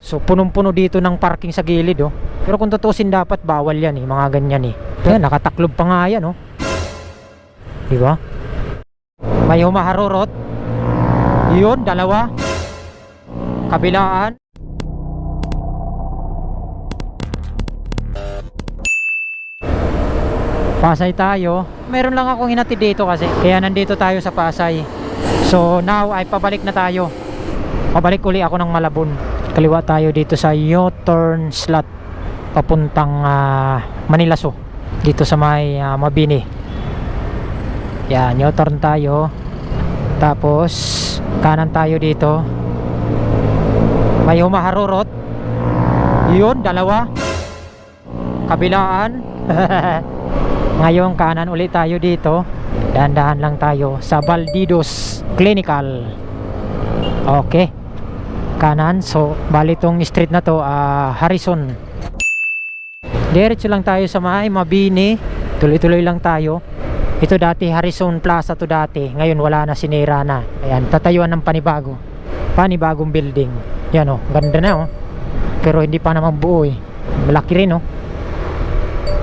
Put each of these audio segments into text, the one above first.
So punong-puno dito ng parking sa gilid oh. Pero kung tutusin dapat bawal yan eh, mga ganyan eh. Yan, nakataklob pa nga yan oh. Diba? May humaharurot. Yun, dalawa. Kabilaan. Pasay tayo. Meron lang akong hinatid dito kasi, kaya nandito tayo sa Pasay. So now ay pabalik na tayo. Pabalik uli ako ng Malabon. Kaliwa tayo dito sa U-turn slot papuntang Manilaso. Dito sa may Mabini. Yan, U-turn tayo. Tapos kanan tayo dito. May humaharurot. Yun, dalawa. Kabilaan. Ngayon kanan ulit tayo dito. Dahan-dahan lang tayo sa Baldidos Clinical. Okay, kanan. So bali tong street na to Harrison. Diretso lang tayo sa may Mabini. Tuloy-tuloy lang tayo. Ito dati Harrison Plaza to dati. Ngayon wala na, sinira na. Ayan, tatayuan ng panibagong building. Yan oh, ganda na oh. Pero hindi pa naman buo eh. Malaki rin oh.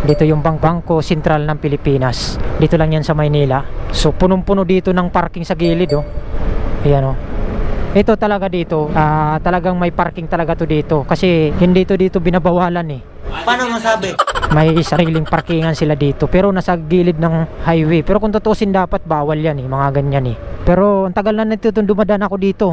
Dito yung Bangko Sentral ng Pilipinas. Dito lang yan sa Maynila. So punong-puno dito ng parking sa gilid oh. Ayan oh. Ito talaga dito, talagang may parking talaga to dito. Kasi hindi to dito binabawalan eh. Paano masabi? May sariling parkingan sila dito, pero nasa gilid ng highway. Pero kung tutusin dapat bawal yan eh, mga ganyan eh. Pero ang tagal na nito dumadaan ako dito.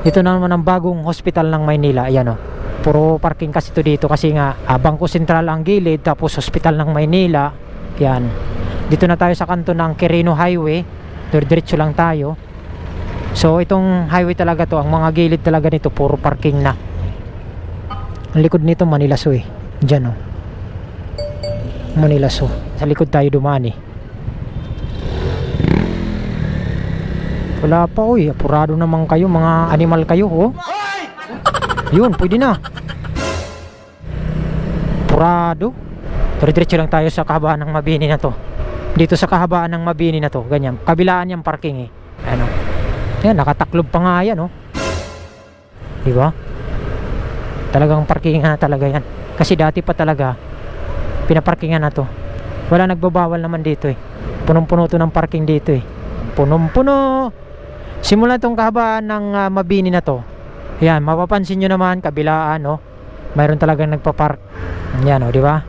Ito na naman ang bagong hospital ng Maynila. Ayan oh. Puro parking kasi to dito kasi nga Bangko Sentral ang gilid, tapos hospital ng Maynila. Yan. Dito na tayo sa kanto ng Quirino Highway. Diretso lang tayo. So itong highway talaga to, ang mga gilid talaga nito puro parking na. Ang likod nito Manilaso eh. Diyan oh. Manilaso. Sa likod tayo dumaan eh. Wala pa oy, apurado naman kayo, mga animal kayo oh. Yun, pwede na. Purado. Diretso lang tayo sa kahabaan ng Mabini na to. Dito sa kahabaan ng Mabini na to, ganyan. Kabilaan yung parking eh. Ano? Yan, nakataklob pa nga yan oh. Diba? Talagang parkingan na talaga yan. Kasi dati pa talaga pinaparkingan na to. Wala nagbabawal naman dito eh. Punong-puno to ng parking dito eh. Punong-puno. Simula tong kahabaan ng Mabini na to. Yan, mapapansin nyo naman kabilaan oh. Mayroon talagang nagpa-park. Yan oh, di ba?